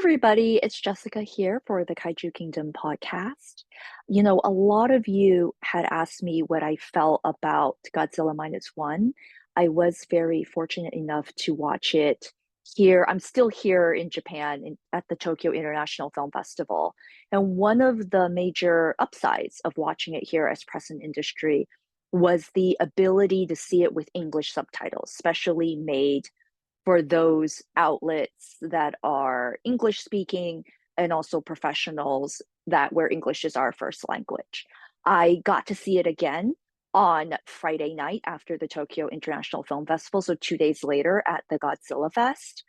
everybody, it's Jessica here for the Kaiju Kingdom podcast. A lot of you had asked me what I felt about Godzilla Minus One. I was very fortunate enough to watch it here. I'm still here in Japan at the Tokyo International Film Festival. And one of the major upsides of watching it here as present industry was the ability to see it with English subtitles, specially made for those outlets that are English speaking and also professionals that where English is our first language. I got to see it again on Friday night after the Tokyo International Film Festival, so 2 days later at the Godzilla Fest.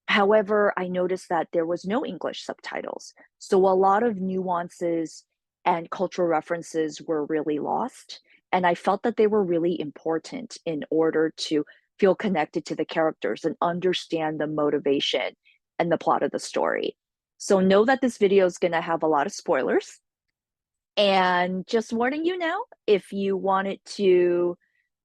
However, I noticed that there was no English subtitles. So a lot of nuances and cultural references were really lost. And I felt that they were really important in order to feel connected to the characters and understand the motivation and the plot of the story. So know that this video is going to have a lot of spoilers. And just warning you now, if you wanted to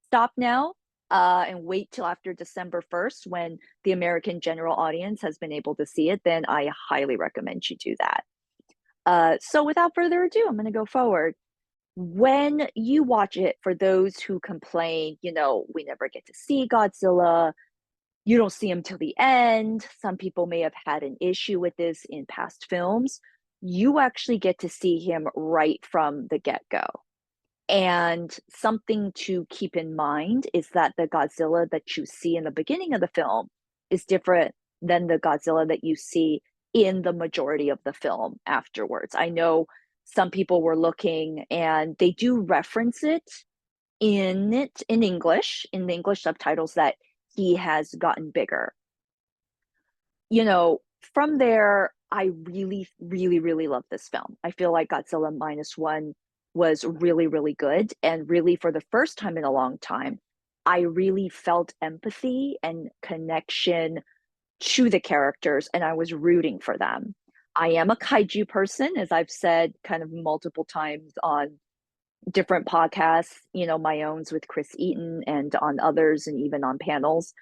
stop now and wait till after December 1st when the American general audience has been able to see it, then I highly recommend you do that. So without further ado, I'm going to go forward. When you watch it, for those who complain, we never get to see Godzilla, you don't see him till the end. Some people may have had an issue with this in past films. You actually get to see him right from the get-go. And something to keep in mind is that the Godzilla that you see in the beginning of the film is different than the Godzilla that you see in the majority of the film afterwards. I know some people were looking and they do reference it in English, in the English subtitles, that he has gotten bigger. From there, I really, really, really love this film. I feel like Godzilla Minus One was really, really good. And really, for the first time in a long time, I really felt empathy and connection to the characters, and I was rooting for them. I am a kaiju person, as I've said kind of multiple times on different podcasts, my owns with Chris Eaton and on others, and even on panels.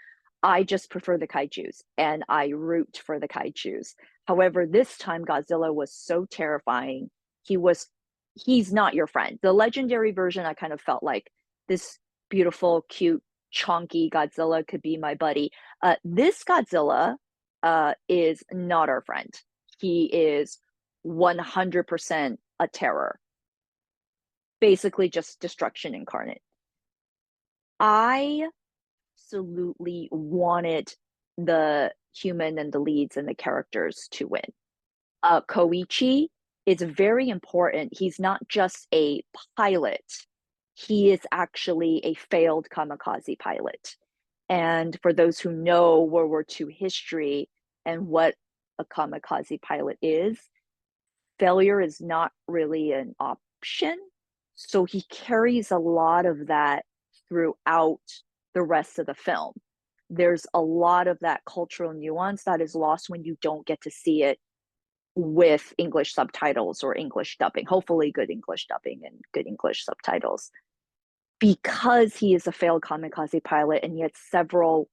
I just prefer the kaijus and I root for the kaijus. However, this time Godzilla was so terrifying. He's not your friend. The legendary version, I kind of felt like this beautiful, cute, chonky Godzilla could be my buddy. This Godzilla is not our friend. He is 100% a terror. Basically just destruction incarnate. I absolutely wanted the human and the leads and the characters to win. Koichi is very important. He's not just a pilot. He is actually a failed kamikaze pilot. And for those who know World War II history and what a kamikaze pilot is, failure is not really an option. So he carries a lot of that throughout the rest of the film. There's a lot of that cultural nuance that is lost when you don't get to see it with English subtitles or English dubbing, hopefully good English dubbing and good English subtitles. Because he is a failed kamikaze pilot and he had several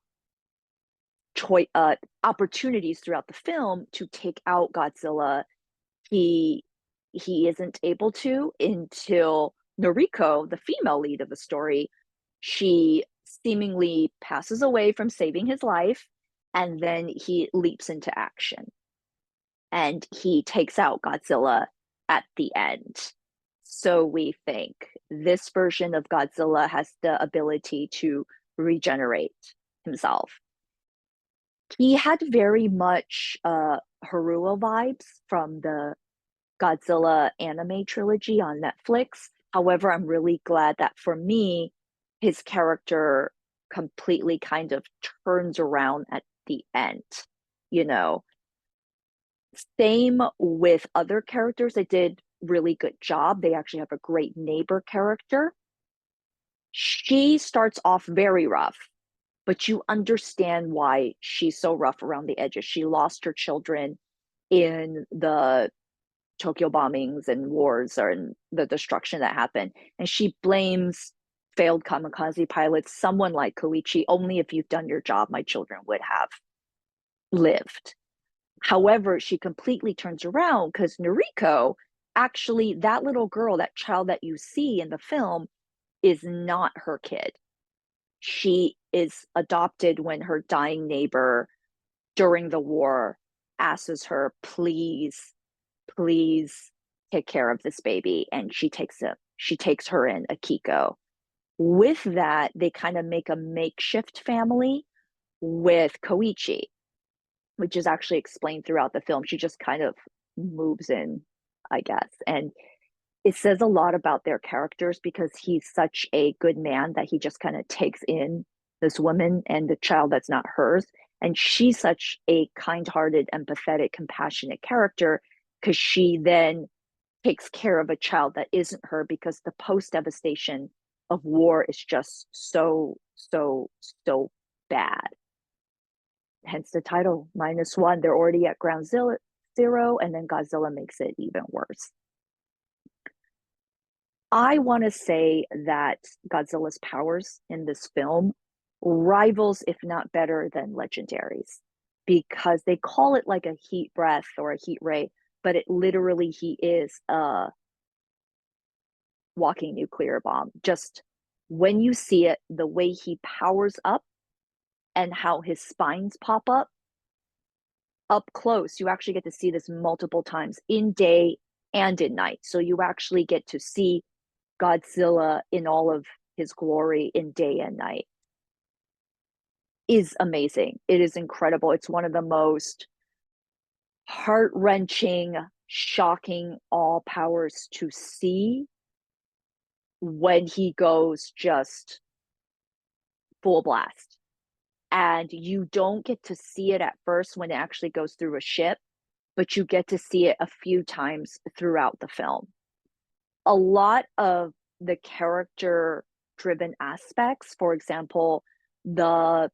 opportunities throughout the film to take out Godzilla, he isn't able to until Noriko, the female lead of the story, she seemingly passes away from saving his life, and then he leaps into action. And he takes out Godzilla at the end. So we think this version of Godzilla has the ability to regenerate himself. He had very much Haruo vibes from the Godzilla anime trilogy on Netflix. However, I'm really glad that for me, his character completely kind of turns around at the end. Same with other characters. They did really good job. They actually have a great neighbor character. She starts off very rough, but you understand why she's so rough around the edges. She lost her children in the Tokyo bombings and wars and the destruction that happened. And she blames failed kamikaze pilots, someone like Koichi, only if you've done your job, my children would have lived. However, she completely turns around because Noriko, actually, that little girl, that child that you see in the film, is not her kid. She is adopted when her dying neighbor during the war asks her, please, please take care of this baby. And she takes her in, Akiko. With that, they kind of make a makeshift family with Koichi, which is actually explained throughout the film. She just kind of moves in, I guess. And it says a lot about their characters because he's such a good man that he just kind of takes in this woman and the child that's not hers. And she's such a kind hearted, empathetic, compassionate character because she then takes care of a child that isn't her because the post devastation of war is just so, so, so bad. Hence the title, minus one. They're already at ground zero, and then Godzilla makes it even worse. I want to say that Godzilla's powers in this film rivals, if not better than Legendary's, because they call it like a heat breath or a heat ray, but it literally, he is a walking nuclear bomb. Just when you see it, the way he powers up and how his spines pop up close, you actually get to see this multiple times in day and in night. So you actually get to see Godzilla in all of his glory in day and night. Is amazing. It is incredible. It's one of the most heart-wrenching, shocking all powers to see when he goes just full blast. And you don't get to see it at first when it actually goes through a ship, but you get to see it a few times throughout the film. A lot of the character driven aspects, for example, the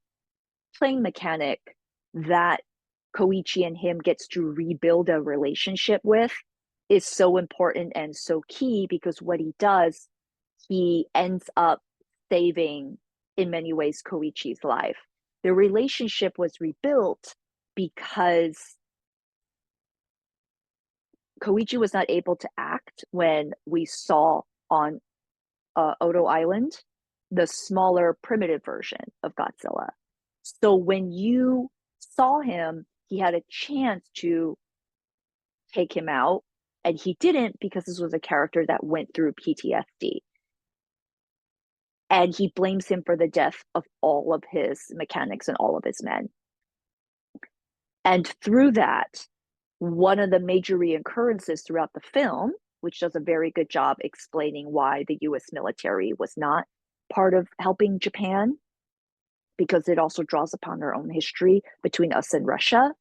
plane mechanic that Koichi and him gets to rebuild a relationship with, is so important and so key because what he does, he ends up saving, in many ways, Koichi's life. The relationship was rebuilt because Koichi was not able to act when we saw on Odo Island the smaller, primitive version of Godzilla. So when you saw him, he had a chance to take him out, and he didn't because this was a character that went through PTSD. And he blames him for the death of all of his mechanics and all of his men. And through that, one of the major reoccurrences throughout the film, which does a very good job explaining why the US military was not part of helping Japan, because it also draws upon our own history between us and Russia.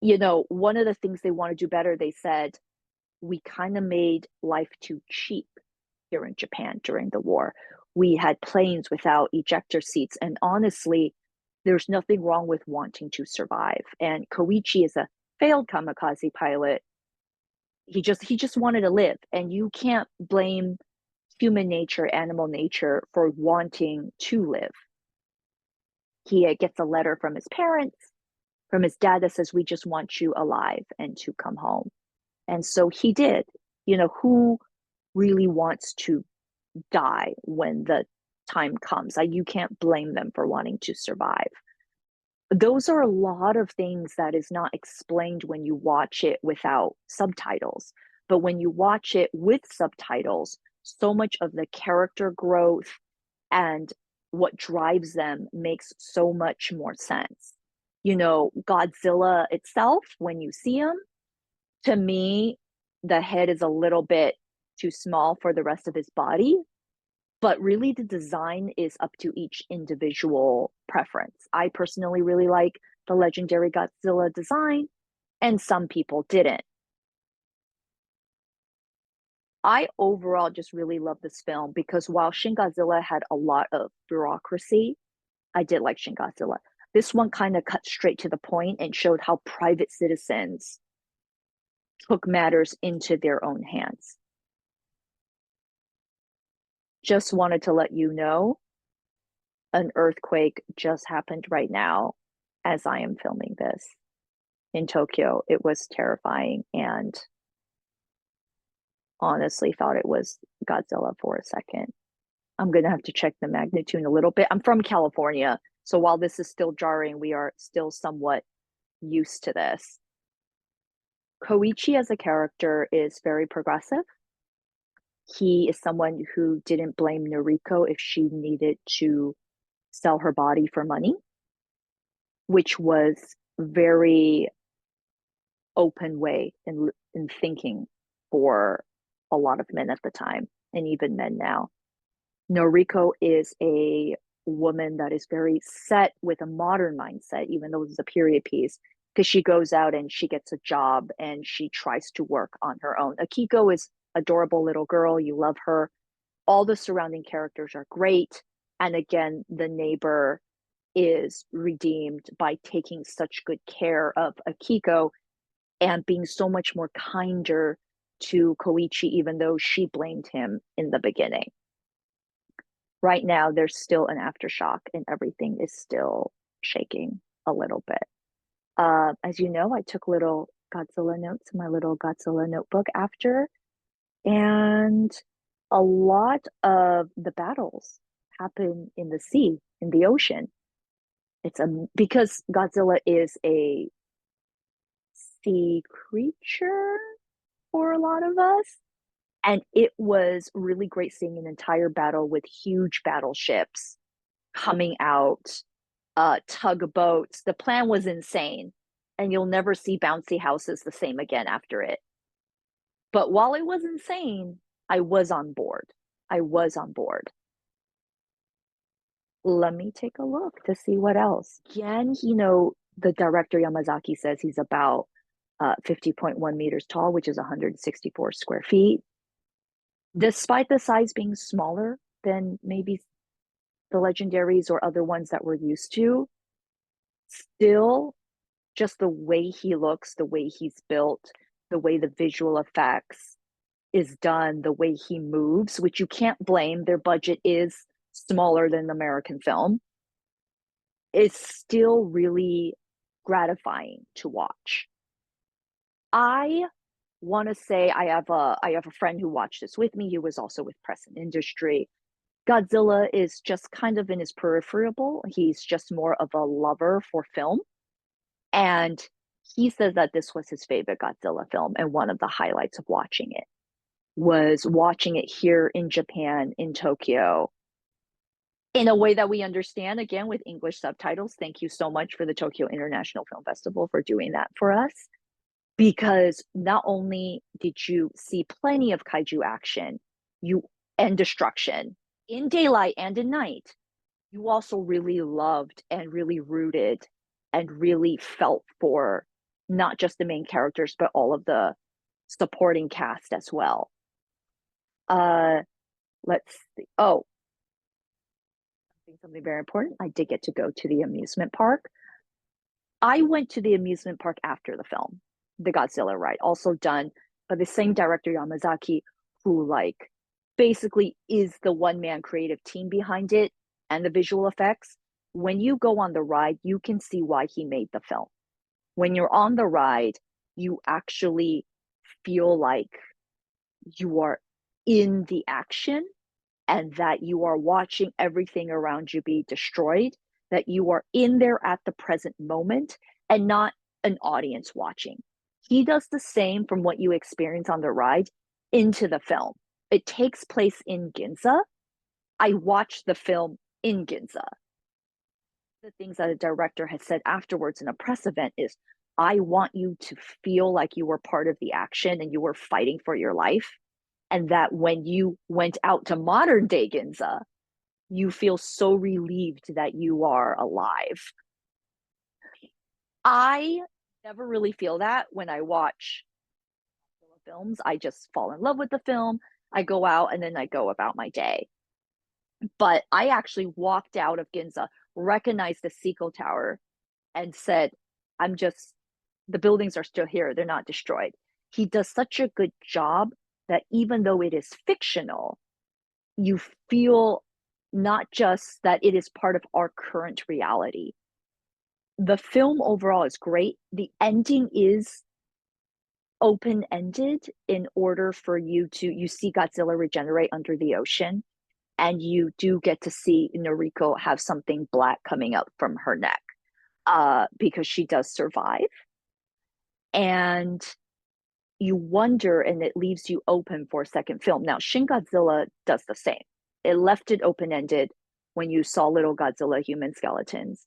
You know, one of the things they want to do better, they said, we kind of made life too cheap here in Japan during the war. We had planes without ejector seats. And honestly, there's nothing wrong with wanting to survive. And Koichi is a failed kamikaze pilot. He just wanted to live. And you can't blame human nature, animal nature for wanting to live. He gets a letter from his parents, from his dad, that says, we just want you alive and to come home. And so he did. You know, who really wants to die when the time comes? You can't blame them for wanting to survive. Those are a lot of things that is not explained when you watch it without subtitles. But when you watch it with subtitles, so much of the character growth and what drives them makes so much more sense. You know, Godzilla itself, when you see him, to me, the head is a little bit too small for the rest of his body, but really the design is up to each individual preference. I personally really like the legendary Godzilla design, and some people didn't. I overall just really love this film because while Shin Godzilla had a lot of bureaucracy, I did like Shin Godzilla. This one kind of cut straight to the point and showed how private citizens took matters into their own hands. Just wanted to let you know an earthquake just happened right now as I am filming this. in Tokyo. It was terrifying and honestly thought it was Godzilla for a second. I'm going to have to check the magnitude a little bit. I'm from California, so while this is still jarring, we are still somewhat used to this. Koichi as a character is very progressive. He is someone who didn't blame Noriko if she needed to sell her body for money, which was very open way in thinking for a lot of men at the time, and even men now. Noriko is a woman that is very set with a modern mindset, even though this is a period piece, because she goes out and she gets a job and she tries to work on her own. Akiko is adorable little girl. You love her. All the surrounding characters are great. And again, the neighbor is redeemed by taking such good care of Akiko and being so much more kinder to Koichi, even though she blamed him in the beginning. Right now, there's still an aftershock and everything is still shaking a little bit. As you know, I took little Godzilla notes in my little Godzilla notebook after, and a lot of the battles happen in the sea, in the ocean. It's a because Godzilla is a sea creature for a lot of us. And it was really great seeing an entire battle with huge battleships coming out, tugboats. The plan was insane. And you'll never see bouncy houses the same again after it. But while it was insane, I was on board. I was on board. Let me take a look to see what else. Again, the director Yamazaki says he's about 50.1 meters tall, which is 164 square feet. Despite the size being smaller than maybe the legendaries or other ones that we're used to, still just the way he looks, the way he's built, the way the visual effects is done, the way he moves, which you can't blame. Their budget is smaller than American film. It's still really gratifying to watch. I want to say I have a friend who watched this with me. He was also with press and industry. Godzilla is just kind of in his peripheral. He's just more of a lover for film. And he says that this was his favorite Godzilla film. And one of the highlights of watching it was watching it here in Japan, in Tokyo, in a way that we understand, again, with English subtitles. Thank you so much for the Tokyo International Film Festival for doing that for us. Because not only did you see plenty of kaiju action and destruction in daylight and in night, you also really loved and really rooted and really felt for not just the main characters, but all of the supporting cast as well. Uh, let's see. Oh, something very important. I did get to go to the amusement park. I went to the amusement park after the film, the Godzilla ride, also done by the same director Yamazaki, who basically is the one-man creative team behind it and the visual effects. When you go on the ride, you can see why he made the film. When you're on the ride, you actually feel like you are in the action and that you are watching everything around you be destroyed, that you are in there at the present moment and not an audience watching. He does the same from what you experience on the ride into the film. It takes place in Ginza. I watched the film in Ginza. The things that a director has said afterwards in a press event is, I want you to feel like you were part of the action and you were fighting for your life. And that when you went out to modern day Ginza, you feel so relieved that you are alive. I never really feel that when I watch films. I just fall in love with the film. I go out and then I go about my day. But I actually walked out of Ginza, recognized the Seiko Tower, and said, the buildings are still here. They're not destroyed. He does such a good job that even though it is fictional, you feel not just that it is part of our current reality, The film overall is great. The ending is open-ended in order for you see Godzilla regenerate under the ocean, and you do get to see Noriko have something black coming up from her neck, because she does survive. And you wonder, and it leaves you open for a second film. Now, Shin Godzilla does the same. It left it open-ended when you saw little Godzilla human skeletons.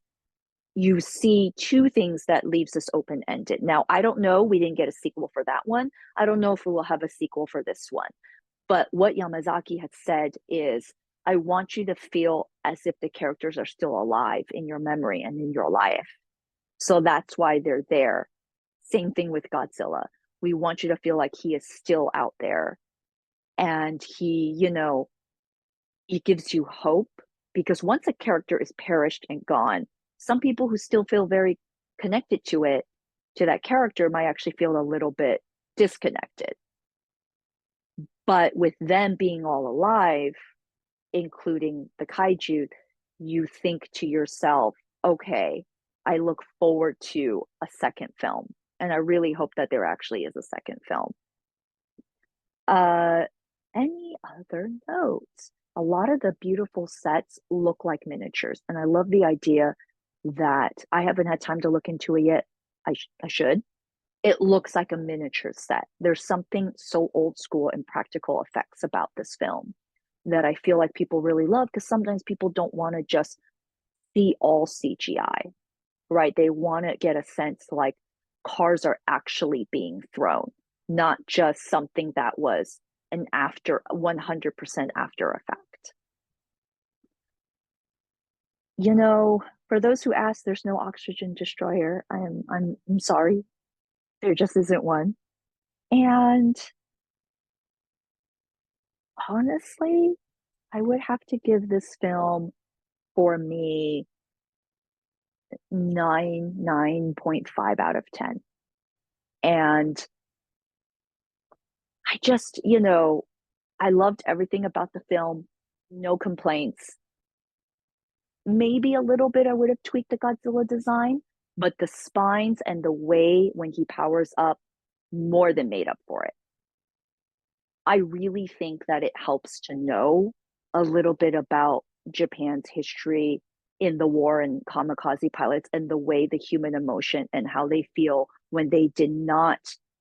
You see two things that leaves us open-ended. Now, I don't know, we didn't get a sequel for that one. I don't know if we will have a sequel for this one. But what Yamazaki had said is, I want you to feel as if the characters are still alive in your memory and in your life. So that's why they're there. Same thing with Godzilla. We want you to feel like he is still out there. And he gives you hope, because once a character is perished and gone, some people who still feel very connected to that character, might actually feel a little bit disconnected. But with them being all alive, including the kaiju, you think to yourself, okay, I look forward to a second film. And I really hope that there actually is a second film. Uh, any other notes? A lot of the beautiful sets look like miniatures, and I love the idea that I haven't had time to look into it yet. I should. It looks like a miniature set. There's something so old school and practical effects about this film that I feel like people really love, because sometimes people don't want to just see all CGI, right? They want to get a sense like cars are actually being thrown, not just something that was an after 100% after effect. For those who ask, there's no oxygen destroyer. I'm sorry. There just isn't one. And honestly, I would have to give this film, for me, 9.5 out of 10. And I just, I loved everything about the film. No complaints. Maybe a little bit I would have tweaked the Godzilla design, but the spines and the way when he powers up more than made up for it. I really think that it helps to know a little bit about Japan's history in the war and kamikaze pilots, and the way the human emotion and how they feel when they did not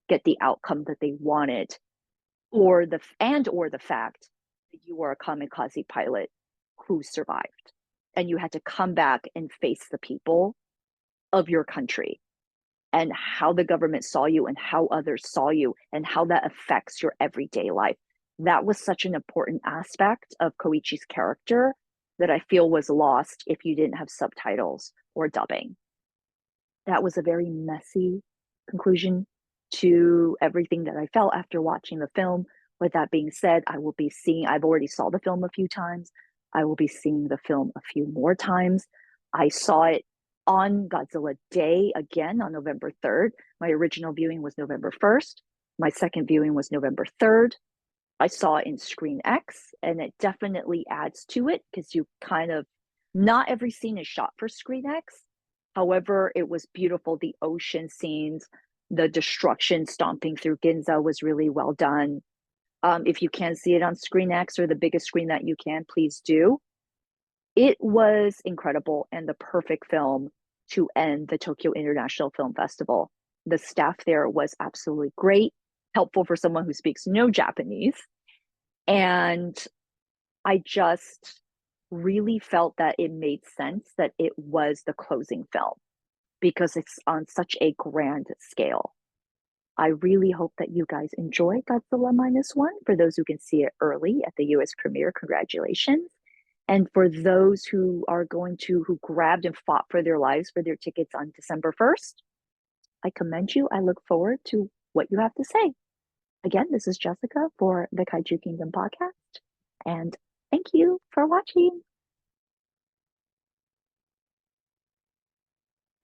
get the outcome that they wanted, or the fact that you were a kamikaze pilot who survived and you had to come back and face the people of your country, and how the government saw you and how others saw you and how that affects your everyday life. That was such an important aspect of Koichi's character that I feel was lost if you didn't have subtitles or dubbing. That was a very messy conclusion to everything that I felt after watching the film. With that being said, I've already saw the film a few times. I will be seeing the film a few more times. I saw it on Godzilla Day again on November 3rd. My original viewing was November 1st. My second viewing was November 3rd. I saw it in Screen X, and it definitely adds to it, because you kind of, not every scene is shot for Screen X. However, it was beautiful. The ocean scenes, the destruction stomping through Ginza was really well done. If you can see it on Screen X or the biggest screen that you can, please do. It was incredible and the perfect film to end the Tokyo International Film Festival. The staff there was absolutely great, helpful for someone who speaks no Japanese. And I just really felt that it made sense that it was the closing film, because it's on such a grand scale. I really hope that you guys enjoy Godzilla Minus One. For those who can see it early at the US premiere, congratulations. And for those who grabbed and fought for their lives for their tickets on December 1st, I commend you. I look forward to what you have to say. Again, this is Jessica for the Kaiju Kingdom podcast, and thank you for watching.